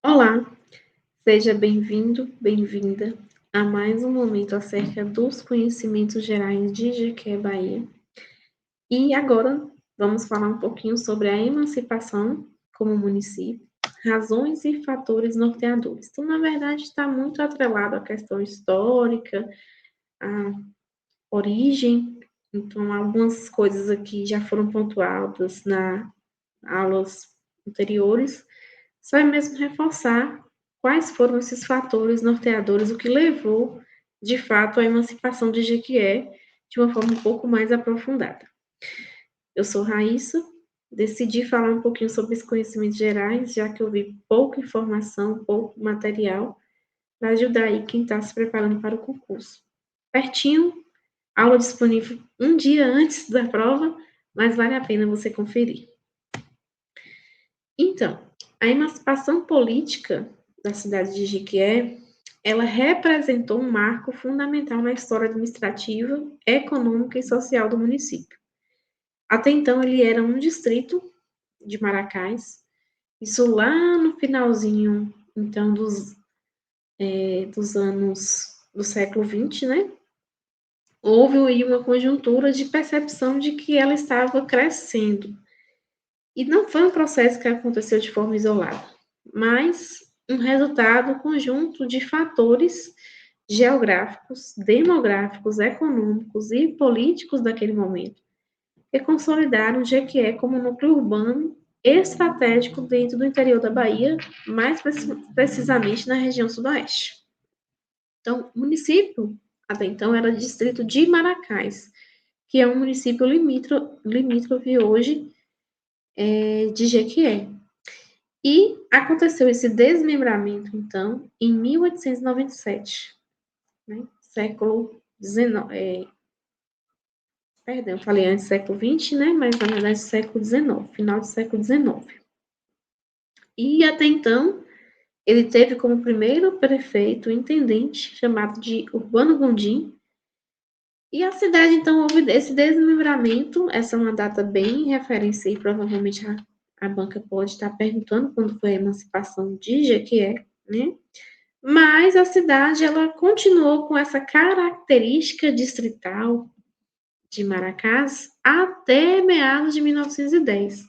Olá, seja bem-vindo, bem-vinda a mais um momento acerca dos conhecimentos gerais de Jequié, Bahia. E agora vamos falar um pouquinho sobre a emancipação como município, razões e fatores norteadores. Então, na verdade, está muito atrelado à questão histórica, à origem. Então, algumas coisas aqui já foram pontuadas nas aulas anteriores, só é mesmo reforçar quais foram esses fatores norteadores, o que levou, de fato, à emancipação de Jequié de uma forma um pouco mais aprofundada. Eu sou Raíssa, decidi falar um pouquinho sobre os conhecimentos gerais, já que eu vi pouca informação, pouco material, para ajudar aí quem está se preparando para o concurso. Pertinho, aula disponível um dia antes da prova, mas vale a pena você conferir. Então, a emancipação política da cidade de Jequié, ela representou um marco fundamental na história administrativa, econômica e social do município. Até então, ele era um distrito de Maracás, isso lá no finalzinho, então, dos anos do século XX, né? Houve aí uma conjuntura de percepção de que ela estava crescendo. E não foi um processo que aconteceu de forma isolada, mas um resultado conjunto de fatores geográficos, demográficos, econômicos e políticos daquele momento, que consolidaram Jequié como núcleo urbano estratégico dentro do interior da Bahia, mais precisamente na região sudoeste. Então, o município, até então, era distrito de Maracás, que é um município limítrofe hoje de Jequié. E aconteceu esse desmembramento, então, em 1897, né? Século XIX, perdão, eu falei antes século XX, né? Mas na verdade século XIX, final do século XIX. E até então, ele teve como primeiro prefeito intendente chamado de Urbano Gondim. E a cidade, então, houve esse desmembramento. Essa é uma data bem referência e provavelmente a banca pode estar perguntando quando foi a emancipação de Jequié, né? Mas a cidade ela continuou com essa característica distrital de Maracás até meados de 1910,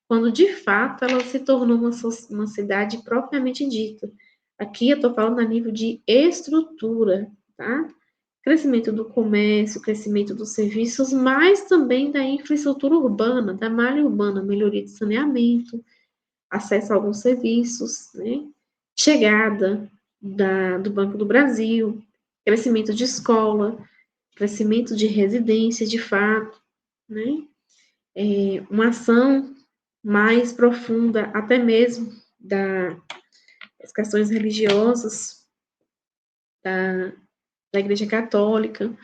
quando de fato ela se tornou uma cidade propriamente dita. Aqui eu estou falando a nível de estrutura, tá? Crescimento do comércio, crescimento dos serviços, mas também da infraestrutura urbana, da malha urbana, melhoria de saneamento, acesso a alguns serviços, né? Chegada do Banco do Brasil, crescimento de escola, crescimento de residência, de fato, né? Uma ação mais profunda, até mesmo das questões religiosas da, da Igreja Católica.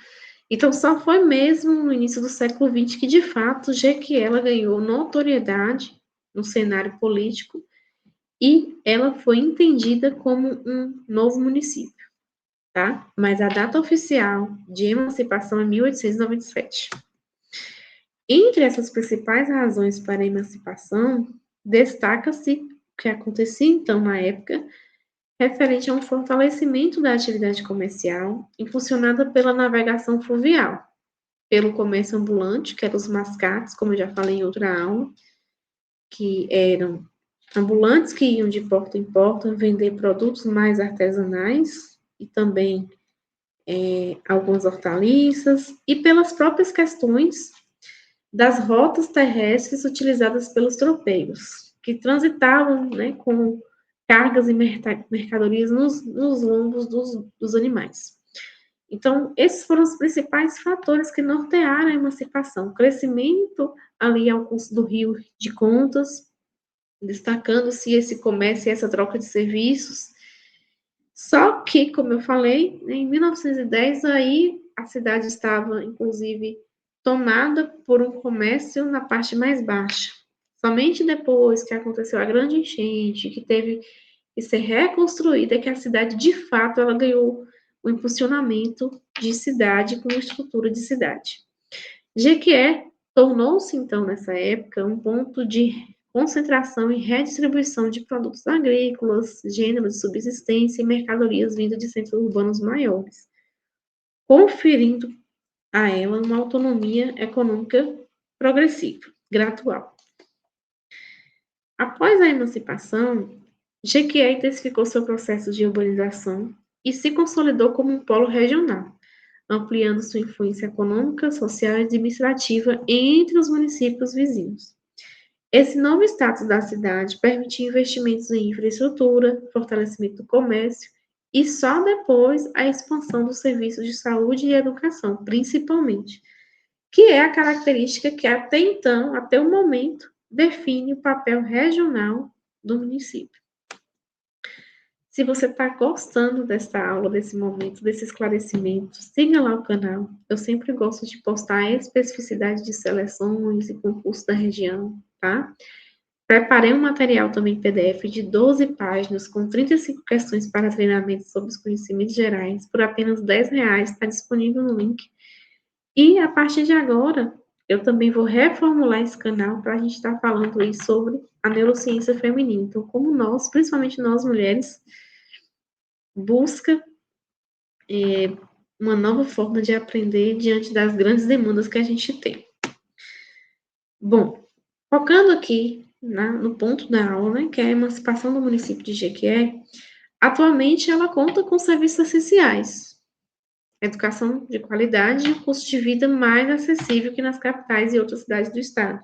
Então, só foi mesmo no início do século XX que, de fato, Jequié ganhou notoriedade no cenário político e ela foi entendida como um novo município, tá? Mas a data oficial de emancipação é 1897. Entre essas principais razões para a emancipação, destaca-se o que acontecia então na época, referente a um fortalecimento da atividade comercial, impulsionada pela navegação fluvial, pelo comércio ambulante, que eram os mascates, como eu já falei em outra aula, que eram ambulantes que iam de porta em porta vender produtos mais artesanais e também algumas hortaliças, e pelas próprias questões das rotas terrestres utilizadas pelos tropeiros, que transitavam, né, com cargas e mercadorias nos lombos dos animais. Então, esses foram os principais fatores que nortearam a emancipação. O crescimento ali ao curso do Rio de Contas, destacando-se esse comércio e essa troca de serviços. Só que, como eu falei, em 1910, aí a cidade estava, inclusive, tomada por um comércio na parte mais baixa. Somente depois que aconteceu a grande enchente, que teve que ser reconstruída, que a cidade, de fato, ela ganhou o impulsionamento de cidade com estrutura de cidade. Jequié tornou-se, então, nessa época, um ponto de concentração e redistribuição de produtos agrícolas, gêneros de subsistência e mercadorias vindas de centros urbanos maiores, conferindo a ela uma autonomia econômica progressiva, gradual. Após a emancipação, Jequié intensificou seu processo de urbanização e se consolidou como um polo regional, ampliando sua influência econômica, social e administrativa entre os municípios vizinhos. Esse novo status da cidade permitiu investimentos em infraestrutura, fortalecimento do comércio e só depois a expansão dos serviços de saúde e educação, principalmente, que é a característica que até então, até o momento, define o papel regional do município. Se você está gostando dessa aula, desse momento, desse esclarecimento, siga lá o canal. Eu sempre gosto de postar a especificidade de seleções e concursos da região, tá? Preparei um material também PDF de 12 páginas com 35 questões para treinamento sobre os conhecimentos gerais por apenas R$10, está disponível no link. E a partir de agora, eu também vou reformular esse canal para a gente estar falando aí sobre a neurociência feminina. Então, como nós, principalmente nós mulheres, busca uma nova forma de aprender diante das grandes demandas que a gente tem. Bom, focando aqui no ponto da aula, né, que é a emancipação do município de Jequié, atualmente ela conta com serviços essenciais, educação de qualidade e um custo de vida mais acessível que nas capitais e outras cidades do estado.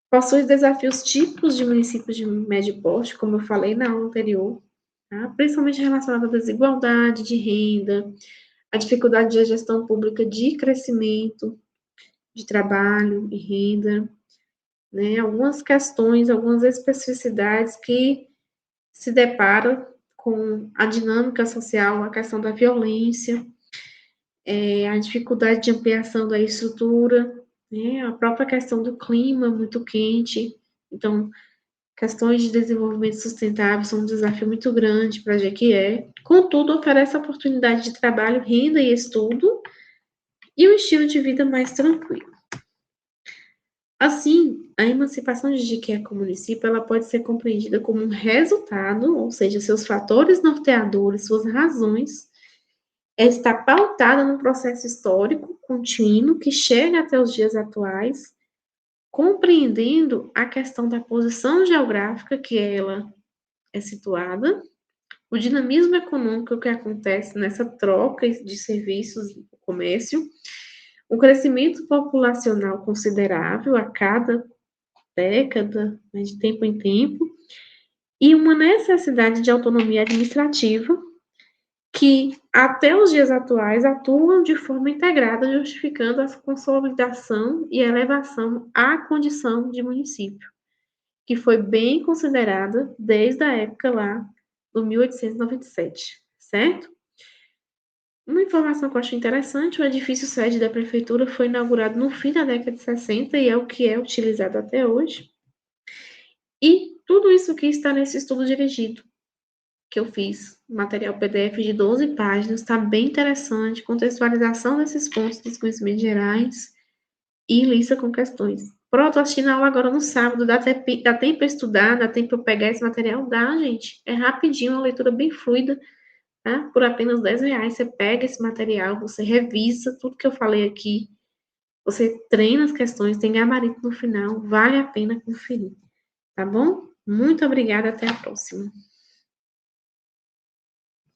Possui desafios típicos de municípios de médio porte, como eu falei na aula anterior, tá? Principalmente relacionado à desigualdade de renda, a dificuldade de gestão pública de crescimento, de trabalho e renda, né? Algumas questões, algumas especificidades que se deparam com a dinâmica social, a questão da violência, a dificuldade de ampliação da estrutura, né? A própria questão do clima muito quente. Então, questões de desenvolvimento sustentável são um desafio muito grande para a Jequié. Contudo, oferece oportunidade de trabalho, renda e estudo, e um estilo de vida mais tranquilo. Assim, a emancipação de Jequié como município, ela pode ser compreendida como um resultado, ou seja, seus fatores norteadores, suas razões, está pautada num processo histórico contínuo que chega até os dias atuais, compreendendo a questão da posição geográfica que ela é situada, o dinamismo econômico que acontece nessa troca de serviços do comércio, um crescimento populacional considerável a cada década, né, de tempo em tempo, e uma necessidade de autonomia administrativa que, até os dias atuais, atuam de forma integrada, justificando a consolidação e elevação à condição de município, que foi bem considerada desde a época lá do 1897, certo? Uma informação que eu acho interessante, o edifício sede da prefeitura foi inaugurado no fim da década de 60 e é o que é utilizado até hoje. E tudo isso aqui está nesse estudo dirigido que eu fiz, material PDF de 12 páginas, está bem interessante, contextualização desses pontos dos conhecimentos gerais e lista com questões. Pronto, assisti na aula agora no sábado, dá tempo para estudar, dá tempo para eu pegar esse material? Dá, gente, é rapidinho, uma leitura bem fluida, tá? Por apenas R$10, você pega esse material, você revisa tudo que eu falei aqui, você treina as questões, tem gabarito no final, vale a pena conferir, tá bom? Muito obrigada, até a próxima.